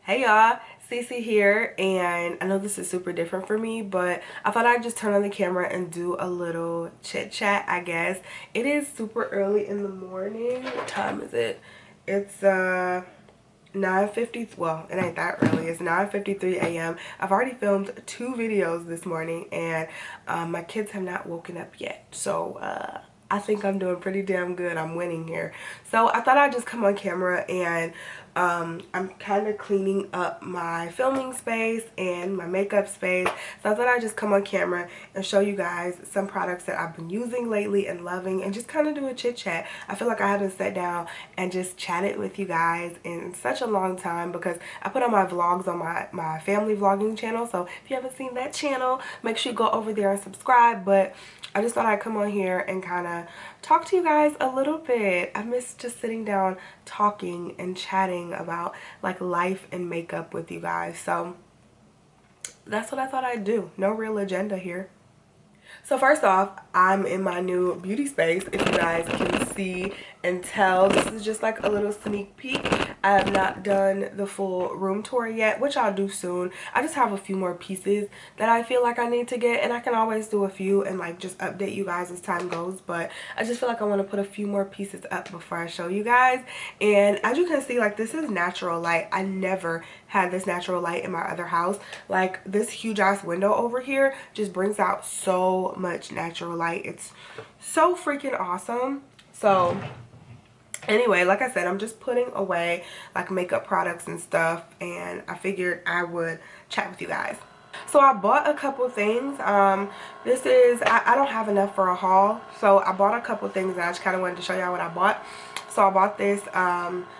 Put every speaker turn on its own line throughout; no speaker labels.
Hey y'all, Cece here, and I know this is super different for me, but I thought I'd just turn on the camera and do a little chit chat, I guess. It is super early in the morning. What time is it? It's 9:50. Well, it ain't that early. It's 9:53 a.m. I've already filmed 2 videos this morning, and my kids have not woken up yet. So I think I'm doing pretty damn good. I'm winning here. So I thought I'd just come on camera and I'm kind of cleaning up my filming space and my makeup space. So I thought I'd just come on camera and show you guys some products that I've been using lately and loving, and just kind of do a chit chat. I feel like I haven't sat down and just chatted with you guys in such a long time, because I put on my vlogs on my family vlogging channel. So if you haven't seen that channel, make sure you go over there and subscribe. But I just thought I'd come on here and kind of talk to you guys a little bit. I miss just sitting down talking and chatting about like life and makeup with you guys. So that's what I thought I'd do. No real agenda here. So first off, I'm in my new beauty space. If you guys can see and tell, this is just like a little sneak peek. I have not done the full room tour yet, which I'll do soon. I just have a few more pieces that I feel like I need to get, and I can always do a few and like just update you guys as time goes. But I just feel like I want to put a few more pieces up before I show you guys. And as you can see, like, this is natural light. I never had this natural light in my other house. Like, this huge ass window over here just brings out so much natural light. It's so freaking awesome. So anyway, like I said, I'm just putting away like makeup products and stuff, and I figured I would chat with you guys. So I bought a couple things. This is, I don't have enough for a haul, so I bought a couple things and I just kind of wanted to show y'all what I bought. So I bought this,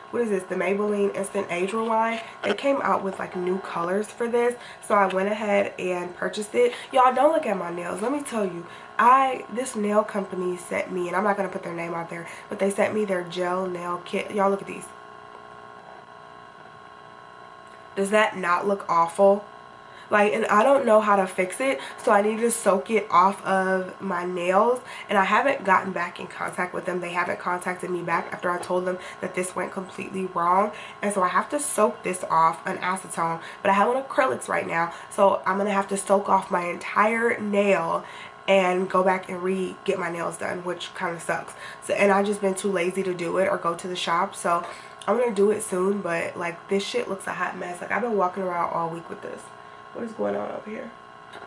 what is this, the Maybelline Instant Age Rewind. They came out with like new colors for this, so I went ahead and purchased it. Y'all, don't look at my nails. Let me tell you, this nail company sent me, and I'm not going to put their name out there, but they sent me their gel nail kit. Y'all, look at these. Does that not look awful? Like, and I don't know how to fix it, so I need to soak it off of my nails, and I haven't gotten back in contact with them. They haven't contacted me back after I told them that this went completely wrong, and so I have to soak this off an acetone, but I have on acrylics right now, so I'm gonna have to soak off my entire nail and go back and get my nails done, which kind of sucks. So, and I've just been too lazy to do it or go to the shop, so I'm gonna do it soon. But like, this shit looks a hot mess. Like, I've been walking around all week with this. What is going on over here?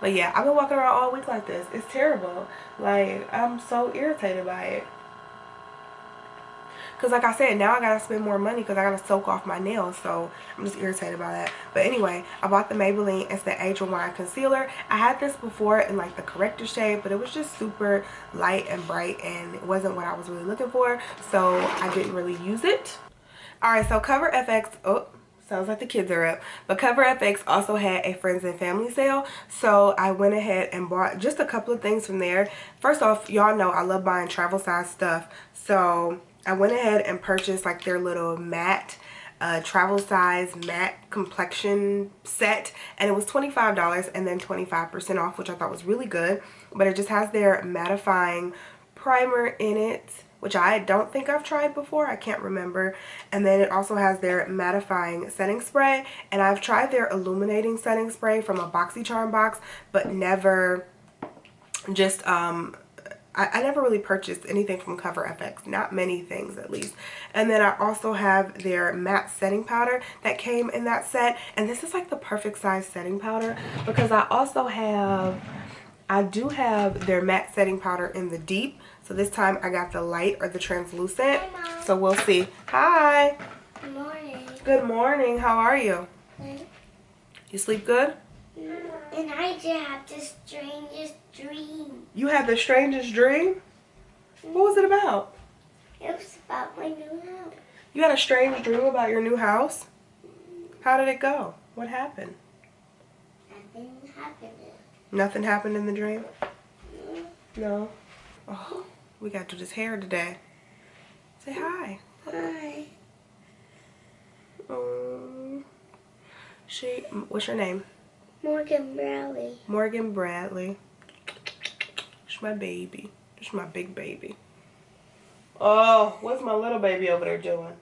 But yeah, I've been walking around all week like this. It's terrible. Like, I'm so irritated by it. Because like I said, now I gotta spend more money because I gotta soak off my nails. So I'm just irritated by that. But anyway, I bought the Maybelline Instant Age Rewind Concealer. I had this before in like the corrector shade, but it was just super light and bright, and it wasn't what I was really looking for. So I didn't really use it. Alright, so Cover FX, oh, sounds like the kids are up. But Cover FX also had a friends and family sale, so I went ahead and bought just a couple of things from there. First off, y'all know I love buying travel size stuff, so I went ahead and purchased like their little matte travel size matte complexion set, and it was $25 and then 25% off, which I thought was really good. But it just has their mattifying primer in it, which I don't think I've tried before. I can't remember. And then it also has their mattifying setting spray. And I've tried their illuminating setting spray from a BoxyCharm box, but never just, I never really purchased anything from Cover FX. Not many things, at least. And then I also have their matte setting powder that came in that set. And this is like the perfect size setting powder, because I do have their matte setting powder in the deep. So this time I got the light or the translucent.
Hi, Mom.
So we'll see. Hi.
Good morning.
Good morning. How are you?
Good.
You sleep good?
And I just have the strangest dream.
You had the strangest dream? What was it about?
It was about my new house.
You had a strange dream about your new house? How did it go? What happened?
Nothing happened.
Nothing happened in the dream? No. Oh, we got to do this hair today. Say hi.
Hi.
What's your name?
Morgan Bradley.
Morgan Bradley. She's my baby. She's my big baby. Oh, what's my little baby over there doing?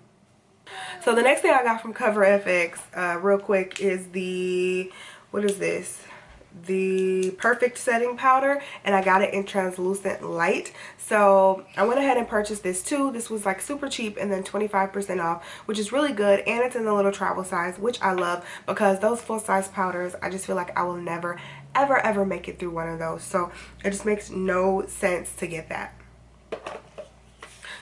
So So the next thing I got from Cover FX real quick is the, what is this? The Perfect Setting Powder, and I got it in translucent light. So I went ahead and purchased this too. This was like super cheap and then 25% off, which is really good, and it's in the little travel size, which I love because those full size powders, I just feel like I will never ever make it through one of those. So it just makes no sense to get that.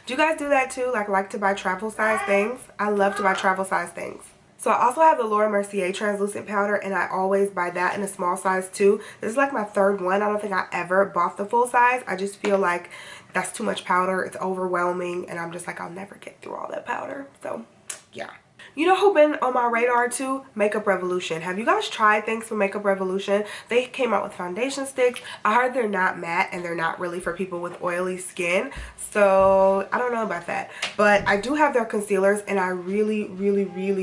Do you guys do that too? Like to buy travel size things? I love to buy travel size things. So I also have the Laura Mercier translucent powder, and I always buy that in a small size too. This is like my third one. I don't think I ever bought the full size. I just feel like that's too much powder. It's overwhelming, and I'm just like, I'll never get through all that powder. So yeah. You know who been on my radar too? Makeup Revolution. Have you guys tried things from Makeup Revolution? They came out with foundation sticks. I heard they're not matte and they're not really for people with oily skin. So I don't know about that. But I do have their concealers, and I really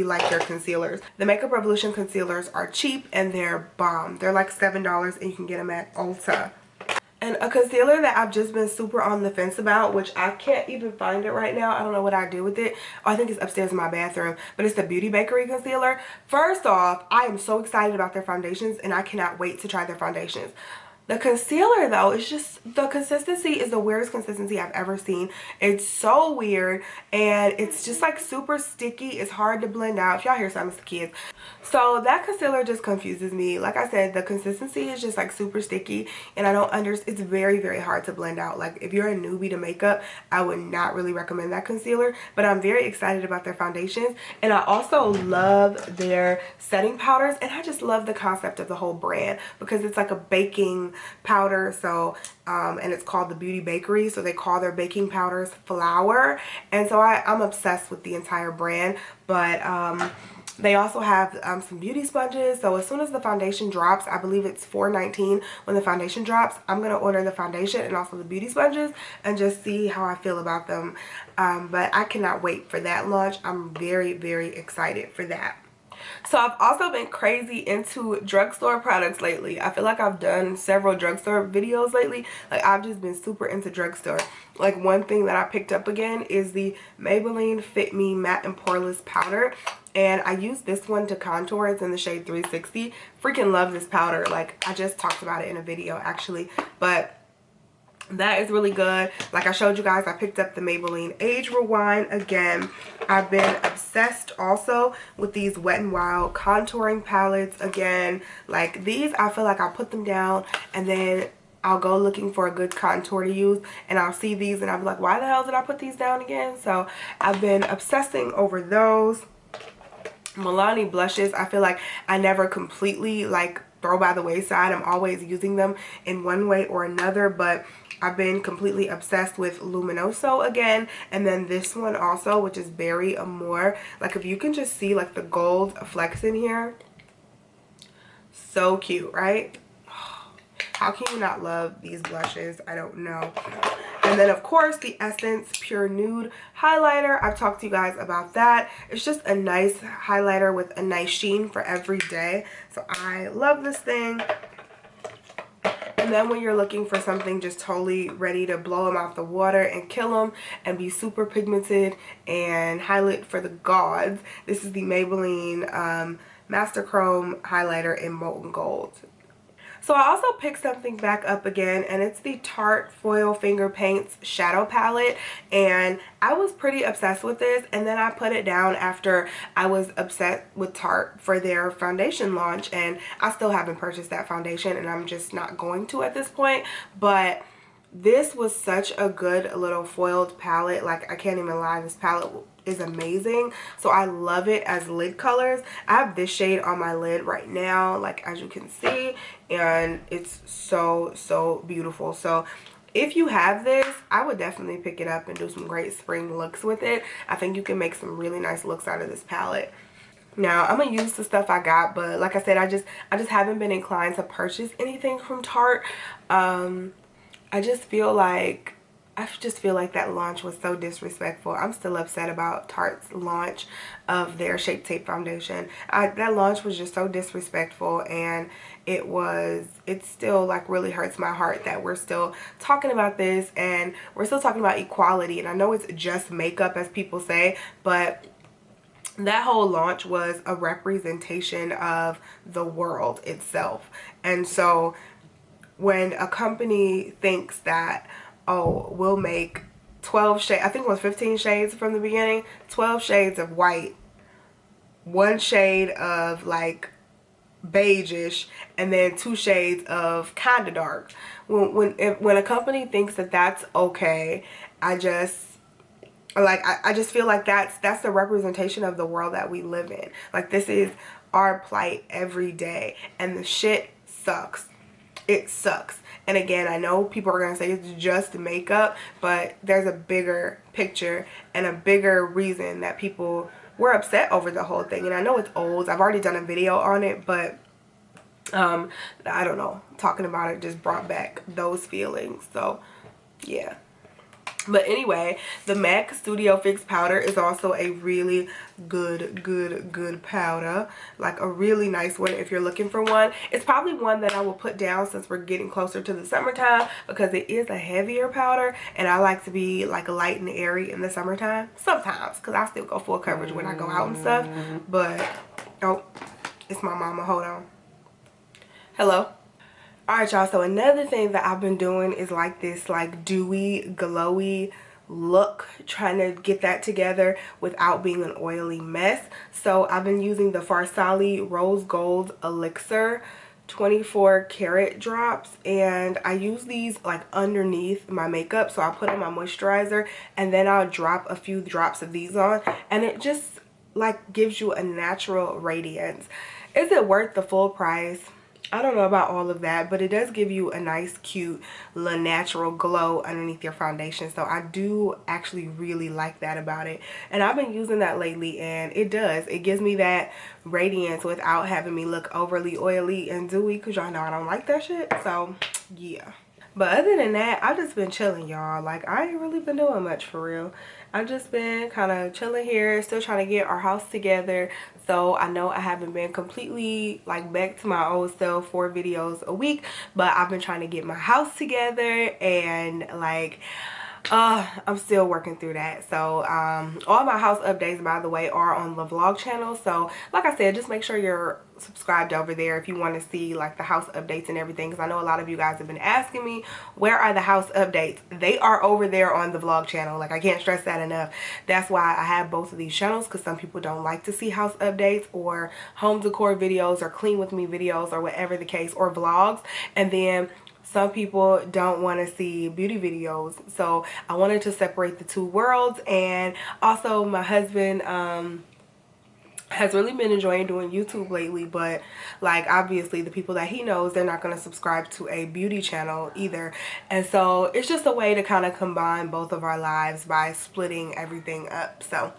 like their concealers. The Makeup Revolution concealers are cheap and they're bomb. They're like $7 and you can get them at Ulta. And a concealer that I've just been super on the fence about, which I can't even find it right now. I don't know what I do with it. Oh, I think it's upstairs in my bathroom. But it's the Beauty Bakery concealer. First off, I am so excited about their foundations, and I cannot wait to try their foundations. The concealer though, it's just, the consistency is the weirdest consistency I've ever seen. It's so weird, and it's just like super sticky. It's hard to blend out. If y'all hear something, it's the kids. So that concealer just confuses me. Like I said, the consistency is just like super sticky, and I don't understand. It's very hard to blend out. Like if you're a newbie to makeup, I would not really recommend that concealer, but I'm very excited about their foundations. And I also love their setting powders, and I just love the concept of the whole brand because it's like a baking powder. So and it's called the Beauty Bakery, so they call their baking powders flour, and so I'm obsessed with the entire brand. But they also have some beauty sponges. So as soon as the foundation drops, I believe it's $4.19 when the foundation drops, I'm gonna order the foundation and also the beauty sponges and just see how I feel about them. But I cannot wait for that launch. I'm very excited for that. So I've also been crazy into drugstore products lately. I feel like I've done several drugstore videos lately. Like I've just been super into drugstore. Like one thing that I picked up again is the Maybelline Fit Me Matte and Poreless Powder. And I use this one to contour. It's in the shade 360. Freaking love this powder. Like I just talked about it in a video actually. But that is really good. Like I showed you guys, I picked up the Maybelline Age Rewind again. I've been obsessed also with these Wet n Wild contouring palettes again. Like these, I feel like I'll put them down and then I'll go looking for a good contour to use, and I'll see these and I'll be like, why the hell did I put these down again? So I've been obsessing over those. Milani blushes, I feel like I never completely like throw by the wayside. I'm always using them in one way or another, but I've been completely obsessed with Luminoso again, and then this one also, which is Berry Amore. Like if you can just see like the gold flecks in here, so cute, right? How can you not love these blushes? I don't know. And then of course the Essence Pure Nude highlighter. I've talked to you guys about that. It's just a nice highlighter with a nice sheen for every day. So I love this thing. And then when you're looking for something just totally ready to blow them out the water and kill them and be super pigmented and highlight for the gods, this is the Maybelline Master Chrome highlighter in Molten Gold. So I also picked something back up again, and it's the Tarte Foil Finger Paints Shadow Palette, and I was pretty obsessed with this, and then I put it down after I was upset with Tarte for their foundation launch, and I still haven't purchased that foundation, and I'm just not going to at this point. But this was such a good little foiled palette. Like I can't even lie, this palette is amazing. So I love it as lid colors. I have this shade on my lid right now, like as you can see, and it's so beautiful. So if you have this, I would definitely pick it up and do some great spring looks with it. I think you can make some really nice looks out of this palette. Now I'm gonna use the stuff I got, but like I said, I just haven't been inclined to purchase anything from Tarte. I just feel like that launch was so disrespectful. I'm still upset about Tarte's launch of their Shape Tape foundation. That launch was just so disrespectful, and it still like really hurts my heart that we're still talking about this, and we're still talking about equality. And I know it's just makeup, as people say, but that whole launch was a representation of the world itself. And so when a company thinks that, oh, we'll make 12 shades, I think it was 15 shades from the beginning, 12 shades of white, one shade of like beigeish, and then 2 shades of kind of dark. When a company thinks that that's okay, I just I just feel like that's the representation of the world that we live in. Like, this is our plight every day, and the shit sucks. It sucks. And again, I know people are gonna say it's just makeup, but there's a bigger picture and a bigger reason that people were upset over the whole thing. And I know it's old, I've already done a video on it, but I don't know, talking about it just brought back those feelings. So yeah. But anyway, the MAC Studio Fix powder is also a really good powder. Like a really nice one if you're looking for one. It's probably one that I will put down since we're getting closer to the summertime, because it is a heavier powder, and I like to be like light and airy in the summertime. Sometimes, because I still go full coverage when I go out and stuff. But, oh, it's my mama. Hold on. Hello? Alright, y'all, so another thing that I've been doing is like this like dewy, glowy look, trying to get that together without being an oily mess. So I've been using the Farsali Rose Gold Elixir 24 karat drops, and I use these like underneath my makeup. So I'll put on my moisturizer, and then I'll drop a few drops of these on, and it just like gives you a natural radiance. Is it worth the full price? I don't know about all of that, but it does give you a nice, cute, little natural glow underneath your foundation. So I do actually really like that about it. And I've been using that lately, and it does. It gives me that radiance without having me look overly oily and dewy, because y'all know I don't like that shit. So, yeah. But other than that, I've just been chilling, y'all. Like, I ain't really been doing much for real. I've just been kind of chilling here, still trying to get our house together. So I know I haven't been completely like back to my old self, 4 videos a week, but I've been trying to get my house together, and like I'm still working through that. So all my house updates, by the way, are on the vlog channel. So like I said, just make sure you're subscribed over there if you want to see like the house updates and everything, because I know a lot of you guys have been asking me, where are the house updates? They are over there on the vlog channel. Like, I can't stress that enough. That's why I have both of these channels, because some people don't like to see house updates or home decor videos or clean with me videos or whatever the case, or vlogs. And then some people don't want to see beauty videos. So I wanted to separate the two worlds. And also my husband has really been enjoying doing YouTube lately, but like obviously the people that he knows, they're not going to subscribe to a beauty channel either. And so it's just a way to kind of combine both of our lives by splitting everything up. So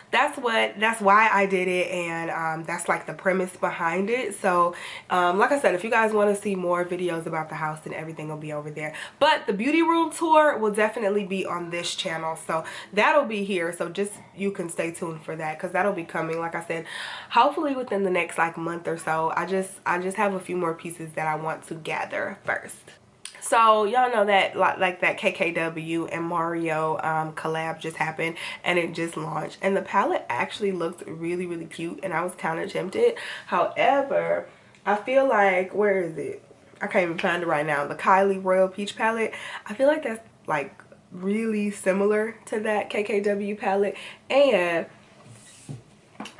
that's why I did it, and that's like the premise behind it. So like I said, if you guys want to see more videos about the house, then everything will be over there. But the beauty room tour will definitely be on this channel, so that'll be here. So just, you can stay tuned for that, because that'll be coming, like I said, hopefully within the next like month or so. I just have a few more pieces that I want to gather first. So y'all know that like that KKW and Mario collab just happened, and it just launched, and the palette actually looked really cute, and I was kind of tempted. However, I feel like, where is it? I can't even find it right now. The Kylie Royal Peach palette, I feel like that's like really similar to that KKW palette. And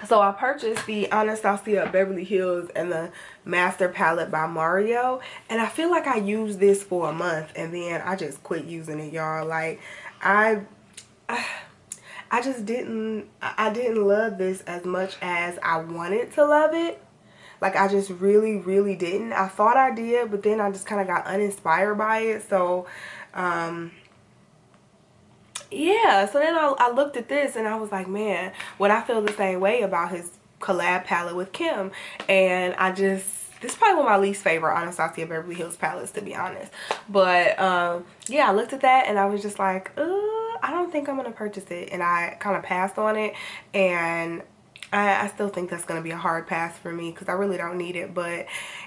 so I purchased the Anasazi Beverly Hills and the Master Palette by Mario, and I feel like I used this for a month, and then I just quit using it, y'all. Like, I just didn't love this as much as I wanted to love it. Like, I just really didn't. I thought I did, but then I just kind of got uninspired by it. So yeah, so then I looked at this, and I was like, man, would I feel the same way about his collab palette with Kim? And this is probably one of my least favorite Anastasia Beverly Hills palettes, to be honest. But yeah, I looked at that, and I was just like, I don't think I'm gonna purchase it. And I kind of passed on it, and I still think that's gonna be a hard pass for me, because I really don't need it. But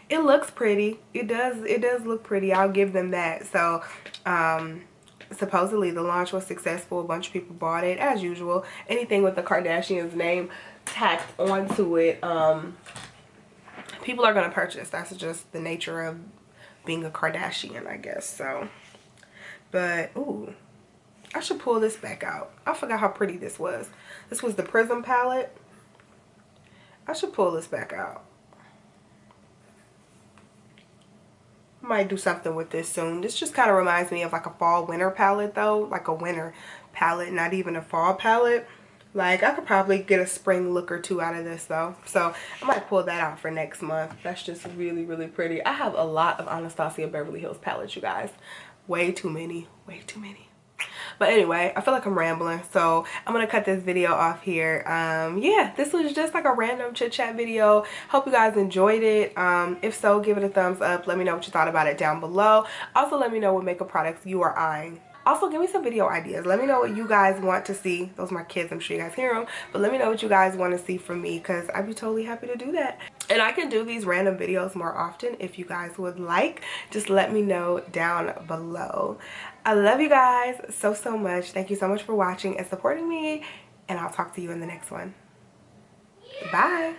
it looks pretty. It does look pretty. I'll give them that. So supposedly the launch was successful. A bunch of people bought it, as usual. Anything with the Kardashians name tacked onto it, people are gonna purchase. That's just the nature of being a Kardashian, I guess. So, but ooh, I should pull this back out. I forgot how pretty this was. This was the Prism palette. I should pull this back out. Might do something with this soon. This just kind of reminds me of like a fall winter palette though, like a winter palette, not even a fall palette. Like I could probably get a spring look or two out of this though, so I might pull that out for next month. That's just really, really pretty. I have a lot of Anastasia Beverly Hills palettes, you guys. Way too many, way too many. But anyway, I feel like I'm rambling, so I'm gonna cut this video off here. Yeah, this was just like a random chit chat video. Hope you guys enjoyed it. If so, give it a thumbs up. Let me know what you thought about it down below. Also, let me know what makeup products you are eyeing. Also, give me some video ideas. Let me know what you guys want to see. Those are my kids, I'm sure you guys hear them. But let me know what you guys want to see from me, because I'd be totally happy to do that. And I can do these random videos more often if you guys would like. Just let me know down below. I love you guys so, so much. Thank you so much for watching and supporting me. And I'll talk to you in the next one. Bye.